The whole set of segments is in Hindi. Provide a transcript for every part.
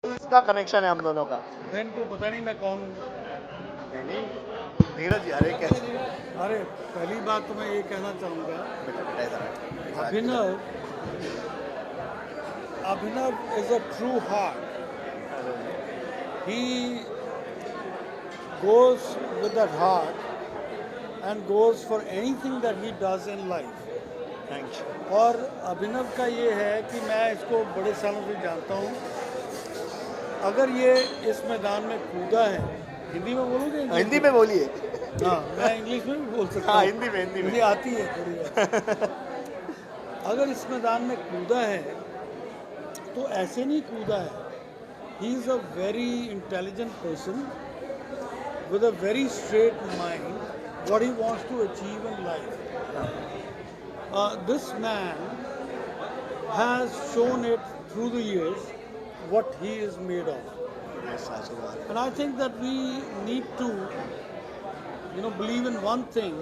इसका कनेक्शन है हम दोनों का। इनको पता नहीं मैं कौन। नहीं नहीं धीरज जी, अरे कैसे? अरे पहली बात तो मैं ये कहना चाहूँगा, बेटा बेटा इधर आ। Abhinav Abhinav is a true heart. He goes with that heart and goes for anything that he does in life. Thank you. और अभिनव का ये है कि मैं इसको बड़े सालों से जानता हूँ. अगर ये इस मैदान में कूदा है, हिंदी में बोलोगे? हिंदी में बोलिए। हाँ, मैं इंग्लिश में भी बोल सकता हाँ हूँ. हिंदी में मुझे आती है थोड़ी बहुत. अगर इस मैदान में कूदा है तो ऐसे नहीं कूदा है. He is a very intelligent person with a very straight mind, what he wants to achieve in life. This man has shown it through the years what he is made of. And I think that we need to, believe in one thing,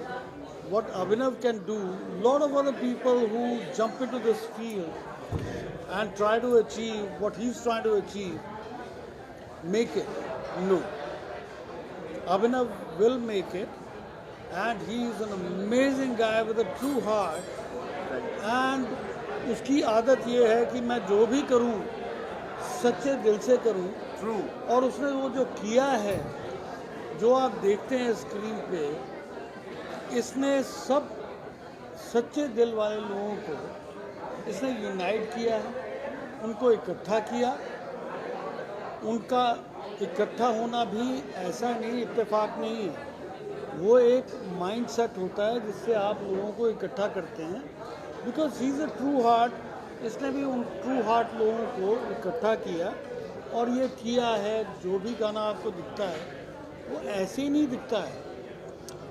what Abhinav can do. A lot of other people who jump into this field and try to achieve what he's trying to achieve, make it. No. Abhinav will make it, and he is an amazing guy with a true heart. And उसकी आदत ये है कि मैं जो भी करूं सच्चे दिल से करूं. ट्रू। और उसने वो जो किया है, जो आप देखते हैं स्क्रीन पे, इसने सच्चे दिल वाले लोगों को इसने यूनाइट किया है, उनको इकट्ठा किया। उनका इकट्ठा होना भी ऐसा नहीं, इत्तेफाक नहीं है, वो एक माइंड सेट होता है जिससे आप लोगों को इकट्ठा करते हैं। Because he is a true heart, इसने भी उन ट्रू हार्ट लोगों को इकट्ठा किया और ये किया है। जो भी गाना आपको दिखता है वो ऐसे ही नहीं दिखता है,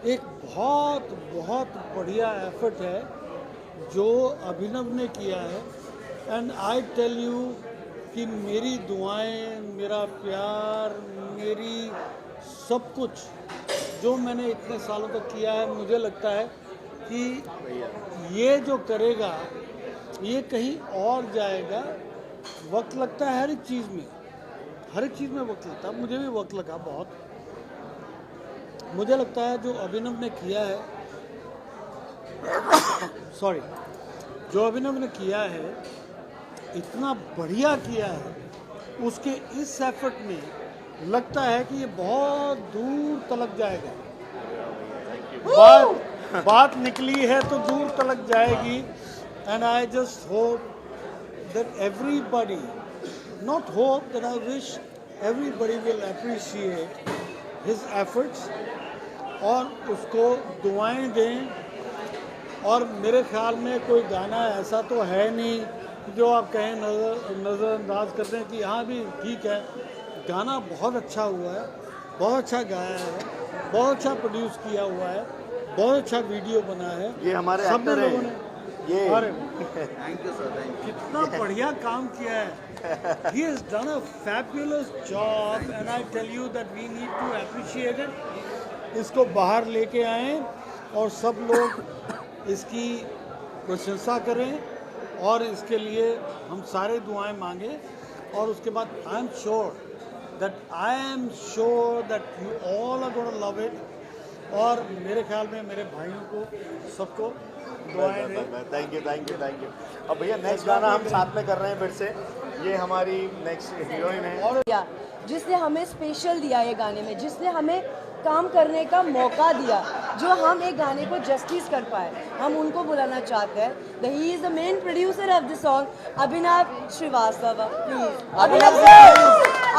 एक बहुत बहुत बढ़िया एफर्ट है जो अभिनव ने किया है। एंड आई टेल यू कि मेरी दुआएं, मेरा प्यार, मेरी सब कुछ जो मैंने इतने सालों तक किया है, मुझे लगता है कि ये जो करेगा ये कहीं और जाएगा। वक्त लगता है हर एक चीज़ में, हर एक चीज़ में वक्त लगता है। मुझे भी वक्त लगा बहुत। मुझे लगता है जो अभिनव ने किया है सॉरी जो अभिनव ने किया है इतना बढ़िया किया है, उसके इस एफर्ट में लगता है कि ये बहुत दूर तलक जाएगा। बात निकली है तो दूर तलक जाएगी। And I just hope that everybody, not hope that I wish everybody will appreciate his efforts और उसको दुआएं दें। और मेरे ख्याल में कोई गाना ऐसा तो है नहीं जो आप कहें नज़रअंदाज करते हैं कि हाँ भी ठीक है, गाना बहुत अच्छा हुआ है, बहुत अच्छा गाया है, बहुत अच्छा प्रोड्यूस किया हुआ है, बहुत अच्छा वीडियो बना है। ये हमारे सब एक्टर लोगों हैं ने ये। अरे thank you sir, thank you. कितना बढ़िया काम किया है। He has done a fabulous job and I tell you that we need to appreciate it। इसको बाहर लेके आएं और सब लोग इसकी प्रशंसा करें और इसके लिए हम सारे दुआएं मांगे। और उसके बाद I am sure that you all are gonna love it. और मेरे ख्याल में मेरे भाइयों को सबको दुआएं दें। Thank you, thank you, thank you. अब भैया नेक्स्ट गाना हम साथ में कर रहे हैं फिर से। ये हमारी नेक्स्ट हीरोइन है और जिसने हमें स्पेशल दिया ये गाने में, जिसने हमें काम करने का मौका दिया, जो हम एक गाने को जस्टिस कर पाए, हम उनको बुलाना चाहते हैं। He is the main producer of this song, Abhinav Shrivastava. Please Abhinav sir,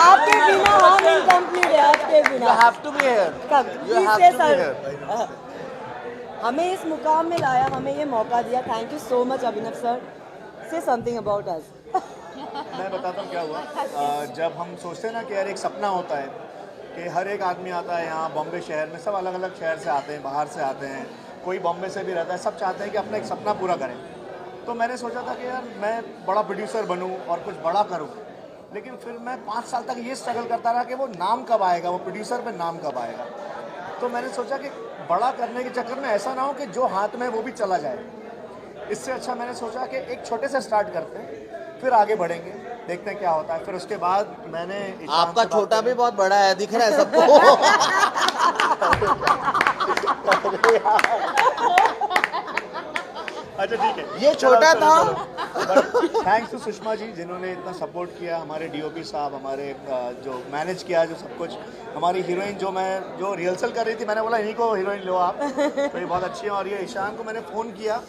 आपके बिना हम इनकम्प्लीट है, आपके बिना। You have to be here. कब You have से to be सर हमें इस मुकाम में लाया, हमें ये मौका दिया। Thank you so much Abhinav sir. से समथिंग अबाउट अस। मैं बताता हूँ क्या हुआ। जब हम सोचते हैं ना कि यार एक सपना होता है कि हर एक आदमी आता है यहाँ बॉम्बे शहर में, सब अलग अलग शहर से आते हैं, बाहर से आते हैं, कोई बॉम्बे से भी रहता है, सब चाहते हैं कि अपना एक सपना पूरा करें। तो मैंने सोचा था कि यार मैं बड़ा प्रोड्यूसर बनूं और कुछ बड़ा करूं। लेकिन फिर मैं 5 साल तक ये स्ट्रगल करता रहा कि वो नाम कब आएगा, वो प्रोड्यूसर पे नाम कब आएगा। तो मैंने सोचा कि बड़ा करने के चक्कर में ऐसा ना हो कि जो हाथ में वो भी चला जाए। इससे अच्छा मैंने सोचा कि एक छोटे से स्टार्ट करते हैं, फिर आगे बढ़ेंगे, देखते हैं क्या होता है। फिर उसके बाद मैंने आपका छोटा भी बहुत बड़ा है, दिख रहा है सबको। अच्छा ठीक है, ये छोटा था। थैंक्स टू सुषमा जी जिन्होंने इतना सपोर्ट किया, हमारे डीओपी साहब, हमारे जो मैनेज किया, जो सब कुछ, हमारी हीरोइन जो रिहर्सल कर रही थी, मैंने बोला इन्हीं को हीरोइन लो आप, तो ये बहुत अच्छी है। और ये ईशान को मैंने फ़ोन किया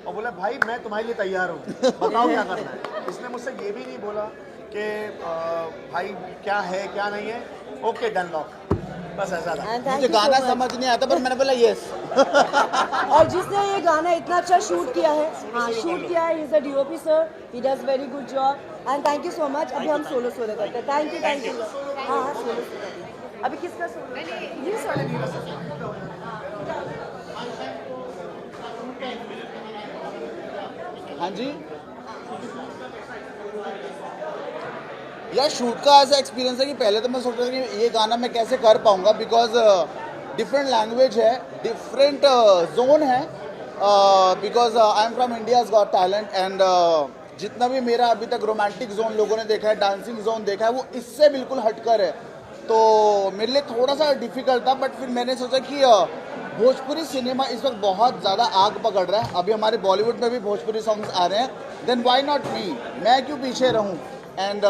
और बोला भाई मैं तुम्हारे लिए तैयार हूँ, बताओ क्या करना है। इसने मुझसे ये भी नहीं बोला कि भाई क्या है क्या नहीं है, ओके डन लॉक, बस ऐसा था। मुझे गाना समझ नहीं आता पर मैंने बोला यस। और जिसने ये गाना इतना अच्छा शूट किया है, हाँ शूट किया है, is a DOP sir, he does very good job and thank you so much. अभी हम सोलो करते हैं। Thank you. हाँ हाँ सोलो करते हैं। अभी किसका सोलो? ये सोलो। हाँ जी, यार शूट का ऐसा एक्सपीरियंस है कि पहले तो मैं सोच रहा था कि ये गाना मैं कैसे कर पाऊंगा, बिकॉज डिफरेंट लैंग्वेज है, डिफरेंट जोन है, because I am from India's got talent and जितना भी मेरा अभी तक रोमांटिक जोन लोगों ने देखा है, डांसिंग जोन देखा है, वो इससे बिल्कुल हटकर है। तो मेरे लिए थोड़ा सा डिफिकल्ट था, बट फिर मैंने सोचा कि भोजपुरी सिनेमा इस वक्त बहुत ज़्यादा आग पकड़ रहा है, अभी हमारे बॉलीवुड में भी भोजपुरी सॉन्ग्स आ रहे हैं, देन व्हाई नॉट मी, मैं क्यों पीछे रहूं। एंड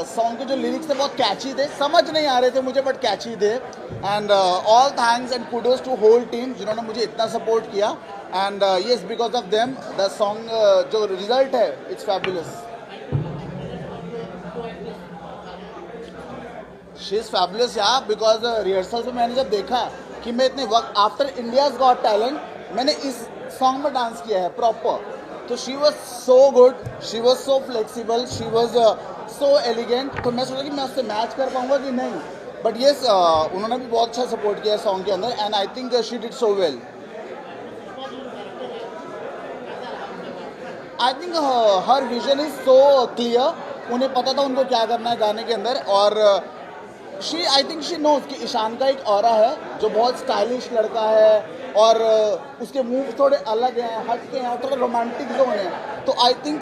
सॉन्ग के जो लिरिक्स थे बहुत कैची थे, समझ नहीं आ रहे थे मुझे बट कैची थे। And all thanks and kudos to whole team जिन्होंने मुझे इतना सपोर्ट किया। And yes because of them the song जो रिजल्ट है it's fabulous. She is fabulous या बिकॉज रिहर्सल में मैंने जब देखा कि मैं इतने वक्त आफ्टर इंडियाज़ गॉट टैलेंट मैंने इस सॉन्ग में डांस किया है प्रॉपर, तो she was so good, she was so flexible, she was so elegant. तो मैं सोचा कि मैं उससे मैच कर पाऊंगा कि नहीं, बट येस उन्होंने भी बहुत अच्छा सपोर्ट किया सॉन्ग के अंदर and I think she did so well. I think her vision is so clear, उन्हें पता था उनको क्या करना है गाने के अंदर. और she I think she knows कि ईशान का एक ऑरा है जो बहुत स्टाइलिश लड़का है और उसके मूव थोड़े अलग हैं, हटके हैं, थोड़ा रोमांटिक जोन है. तो आई थिंक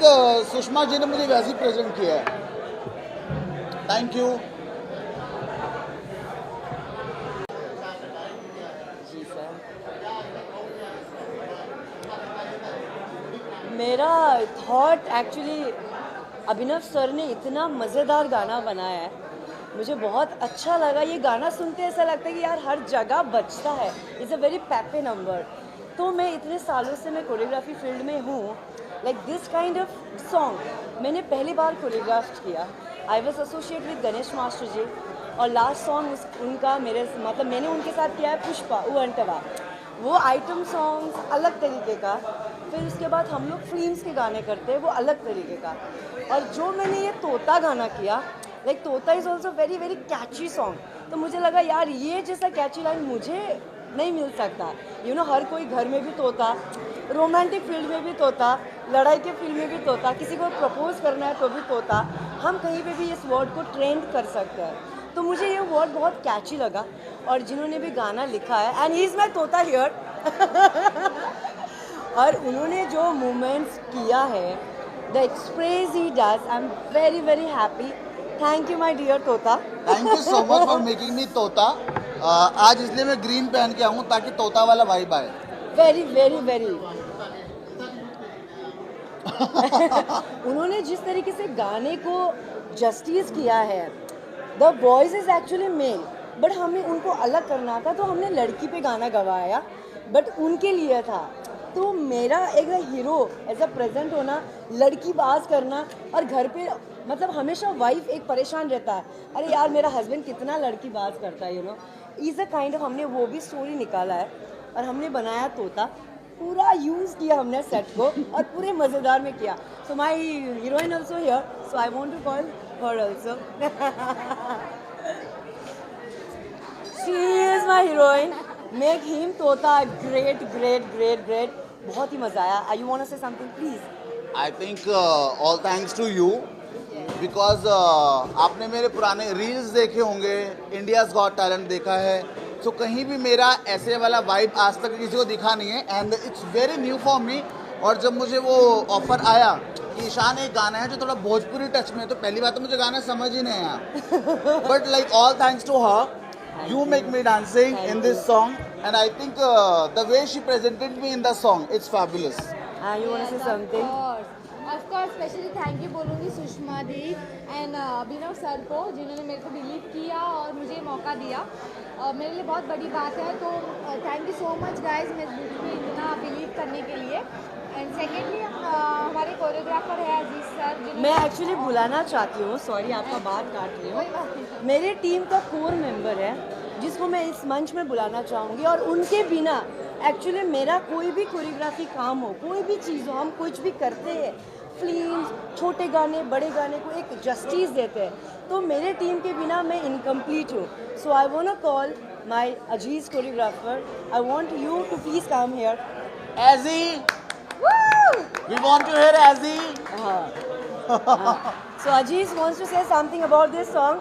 सुषमा जी ने मुझे वैसे ही प्रेजेंट किया है. Thank you. जी सर. मेरा थॉट एक्चुअली अभिनव सर ने इतना मज़ेदार गाना बनाया है, मुझे बहुत अच्छा लगा. ये गाना सुनते ऐसा लगता है कि यार हर जगह बजता है. It's a very peppy number. तो मैं इतने सालों से मैं कोरियोग्राफी फील्ड में हूँ, like this kind of song मैंने पहली बार कोरियोग्राफ किया. I was associate with Ganesh master ji और लास्ट सॉन्ग उनका मेरे मतलब मैंने उनके साथ किया है पुष्पा उअंटवा. वो आइटम सॉन्ग्स अलग तरीके का, फिर उसके बाद हम लोग फिल्म्स के गाने करते हैं वो अलग तरीके का. और जो मैंने ये तोता गाना किया, लाइक तोता is also very very catchy song. तो मुझे लगा यार ये जैसा कैची लाइन मुझे नहीं मिल सकता. यू नो हर कोई घर में भी तोता, रोमांटिक फील्ड में भी तोता, लड़ाई के फील्ड में भी तोता, किसी को प्रपोज करना है तो भी तोता. हम कहीं पे भी इस वर्ड को ट्रेंड कर सकते हैं. तो मुझे ये वर्ड बहुत कैची लगा. और जिन्होंने भी गाना लिखा है एंड ही इज़ माई तोता हियर और उन्होंने जो मूवमेंट्स किया है, the express he does, I am very very happy. Thank you my dear तोता. Thank you so much for making me तोता. आज इसलिए मैं ग्रीन पहन के आऊँ ताकि तोता वाला वाइब आए. Very very very. उन्होंने जिस तरीके से गाने को जस्टिस किया है, the voice is actually male but हमें उनको अलग करना था तो हमने लड़की पे गाना गवाया बट उनके लिए था. तो मेरा एक हीरो एज अ प्रेजेंट होना, लड़की बाज करना और घर पे मतलब हमेशा वाइफ एक परेशान रहता है, अरे यार मेरा हस्बैंड कितना लड़की बाज करता है, you know is a kind of. हमने वो भी स्टोरी निकाला है और हमने बनाया तोता. पूरा यूज़ किया हमने सेट को और पूरे मज़ेदार में किया. So my heroine also here, so I want to call her also. She is my heroine. Make him तोता. Great great great great. बहुत ही मज़ा आया. You want to say something please? I think all thanks to you because आपने मेरे पुराने रील्स देखे होंगे, इंडियाज़ गॉट टैलेंट देखा है. तो कहीं भी मेरा ऐसे वाला वाइब आज तक किसी को दिखा नहीं है and it's very new for me. और जब मुझे वो ऑफर आया कि ईशान एक गाना है जो थोड़ा भोजपुरी टच में है, तो पहली बात तो मुझे गाना समझ ही नहीं आया. But like all thanks to her, you make me dancing in this song and I think the way she presented me in the song, it's fabulous. You want to say something? Of course, specially thank you बोलूँगी सुषमा दी एंड अभिनव सर को जिन्होंने मेरे को बिलीव किया और मुझे मौका दिया. मेरे लिए बहुत बड़ी बात है. तो thank you so much guys मेरे मुझे इतना बिलीव करने के लिए. एंड सेकेंडली हमारे कोरियोग्राफर है अजीज सर जिन्होंने मैं एक्चुअली बुलाना चाहती हूँ, सॉरी आपका बात काट रही हूँ. मेरे टीम का कोर मेंबर है जिसको मैं इस मंच में बुलाना चाहूँगी और उनके बिना एक्चुअली मेरा कोई भी कोरियोग्राफी काम हो, कोई भी चीज़ हो, हम कुछ भी करते हैं, फिल्म्स, छोटे गाने बड़े गाने को एक जस्टिस देते हैं. तो मेरे टीम के बिना मैं इनकम्प्लीट हूँ. So I want to call my अजीज choreographer. I want you to please come here. Azzy, we want to hear Azzy. So Aziz wants to say something about this song.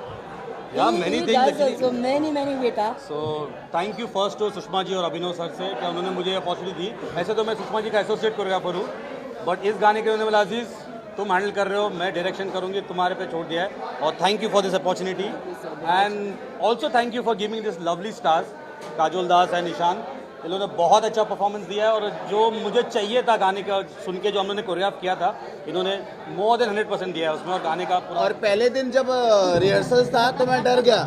Yeah, He many things does actually. also many बेटा. So thank you first to Sushma ji और अभिनव सर से कि उन्होंने मुझे अपॉर्चुनिटी दी. ऐसे तो मैं सुषमा जी का एसोसिएट कोरियोग्राफर हूँ, बट इस गाने के उन्होंने बोला अजीज़ तुम हैंडल कर रहे हो, मैं डायरेक्शन करूँगी, तुम्हारे पे छोड़ दिया है. और thank you for this opportunity and also thank you for giving this lovely stars Kajol Das and Ishaan. इन लोगों ने बहुत अच्छा परफॉर्मेंस दिया है, और जो मुझे चाहिए था गाने का सुन के, जो हम लोगों ने कोरियोग्राफ किया था, इन्होंने मोर देन 100% दिया है उसमें, और गाने का पूरा। और पहले दिन जब रिहर्सल्स था तो मैं डर गया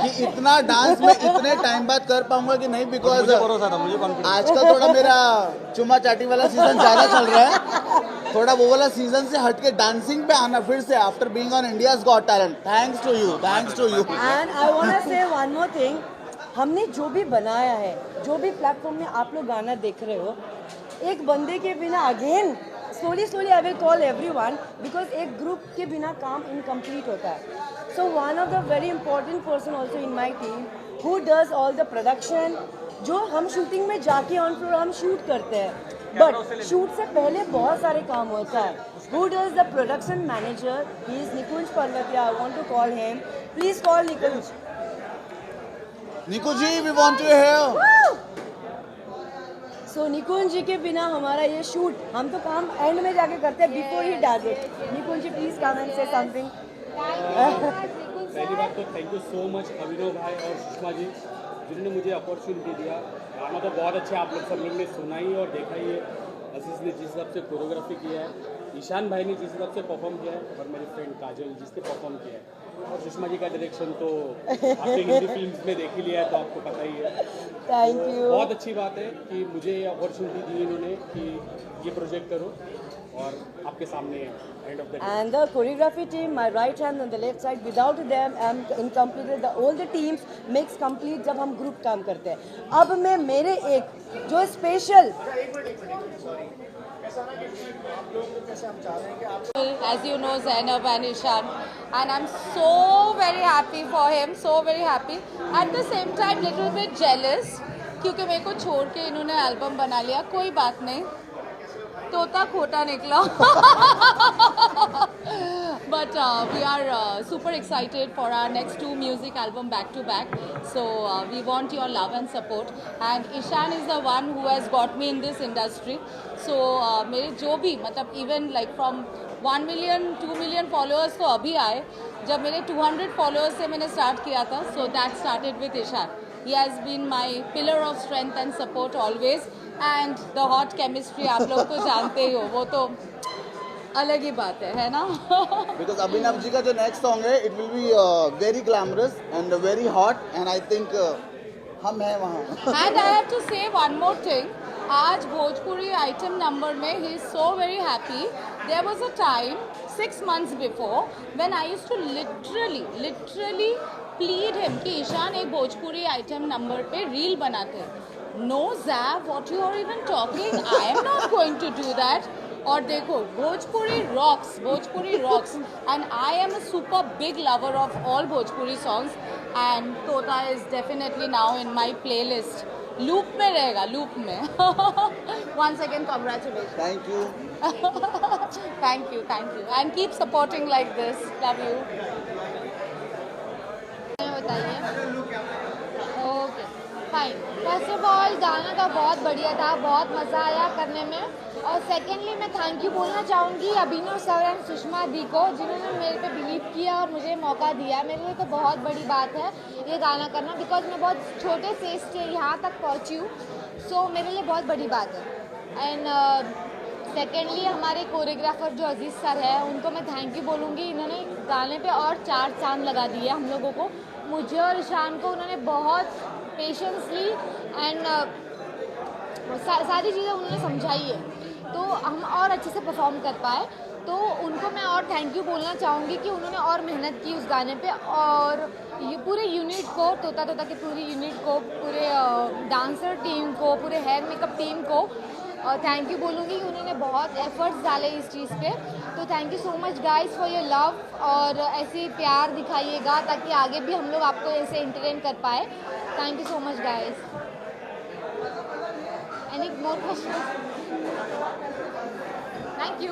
कि इतना डांस मैं इतने टाइम बाद कर पाऊंगा कि नहीं, बिकॉज मुझे भरोसा था, मुझे कॉन्फिडेंस। आजकल थोड़ा मेरा चुमा चाटी वाला सीजन ज़्यादा चल रहा है, थोड़ा वो वाला सीजन से हट के डांसिंग पे आना फिर से after being on India's got talent. Thanks to you, thanks to you. And I want to say one more thing, हमने जो भी बनाया है, जो भी प्लेटफॉर्म में आप लोग गाना देख रहे हो, एक बंदे के बिना again slowly I will call everyone, because एक ग्रुप के बिना काम इनकम्प्लीट होता है। So one of the very important person also in my team who does all the production, जो हम शूटिंग में जाके ऑन फ्लोर हम शूट करते हैं, बट शूट से पहले बहुत सारे काम होता है। Who does the production manager, he is Nikunj Parvatiya, I want to call him, please call Nikunj. Niku ji, we want to hear. So Nikunj ji के बिना हमारा ये शूट, हम तो काम एंड में जाके करते हैं, before he does it. Nikunj ji please come and say something. पहली बात तो thank you so much Abhinav भाई और सुषमा जी, जिन्होंने मुझे अपॉर्चुनिटी दिया। गाना तो बहुत अच्छा आप लोग सब लोग ने सुना ही और देखा ही है। अजीज़ ने जिस हिसाब से कोरियोग्राफी किया है, ईशान भाई ने जिस हिसाब से परफॉर्म किया है, और मेरी फ्रेंड काजल जिसने परफॉर्म किया है, और सुषमा जी का डायरेक्शन तो आपने हिंदी फिल्म्स में देख ही लिया है तो आपको पता ही है। थैंक तो यू। बहुत अच्छी बात है कि मुझे अपॉर्चुनिटी दी इन्होंने कि ये प्रोजेक्ट करो, और आपके सामने end of the day. And the choreography team, my right hand and the left side, without them I'm incomplete. All the teams makes complete जब हम ग्रुप काम करते हैं। अब मैं मेरे एक जो special, as you know, Zainab and Ishan, and I'm so very happy for him, so very happy. At the same time, little bit jealous क्योंकि मेरे को छोड़ के इन्होंने एल्बम बना लिया। कोई बात नहीं, तोता खोटा निकला। But we are super excited for our next 2 music album back to back. So we want your love and support. And Ishan is the one who has got me in this industry. So मेरे जो भी मतलब even like from 1 million 2 million followers तो अभी आए, जब मेरे 200 followers से मैंने start किया था. So that started with Ishan. He has been my pillar of strength and support always. And the hot chemistry आप लोग तो जानते ही हो, वो तो अलग ही बात है ना? Because अभिनव जी का जो नेक्स्ट सॉन्ग है, it will be very glamorous and very hot, and I think हम हैं वहाँ। And I have to say one more thing. आज भोजपुरी आइटम नंबर में he is so very happy. There was a time 6 months before when I used to literally plead him कि ईशान एक भोजपुरी आइटम नंबर पे रील बनाते हैं। No Zav, what you are even talking? I am not going to do that. और देखो Bhojpuri rocks and I am a super big lover of all Bhojpuri songs and Tota is definitely now in my playlist. Loop में रहेगा, loop में। Once again congratulations. Thank you. Thank you and keep supporting like this. Love you. बताइए। Okay fine. First of all गाना का बहुत बढ़िया था, बहुत मज़ा आया करने में, और सेकेंडली मैं थैंक यू बोलना चाहूँगी अभिनव सर एंड सुषमा दी को, जिन्होंने मेरे पे बिलीव किया और मुझे मौका दिया। मेरे लिए तो बहुत बड़ी बात है ये गाना करना, बिकॉज मैं बहुत छोटे स्टेज से यहाँ तक पहुँची हूँ, सो मेरे लिए बहुत बड़ी बात है। एंड सेकेंडली हमारे कोरियोग्राफर जो अजीज़ सर है, उनको मैं थैंक यू बोलूँगी। इन्होंने गाने पे और 4 चांद लगा दिए हम लोगों को, मुझे और ईशान को। उन्होंने बहुत पेशेंसली एंड सारी चीज़ें उन्होंने समझाई है, तो हम और अच्छे से परफॉर्म कर पाए। तो उनको मैं और थैंक यू बोलना चाहूँगी कि उन्होंने और मेहनत की उस गाने पे, और ये पूरे यूनिट को, तोता की पूरी यूनिट को, पूरे डांसर टीम को, पूरे हेयर मेकअप टीम को थैंक यू बोलूँगी कि उन्होंने बहुत एफर्ट्स डाले इस चीज़ पे। तो thank you so much guys for your love, और ऐसे प्यार दिखाइएगा ताकि आगे भी हम लोग आपको ऐसे एंटरटेन कर पाए। Thank you so much guys. Any more question? Thank you.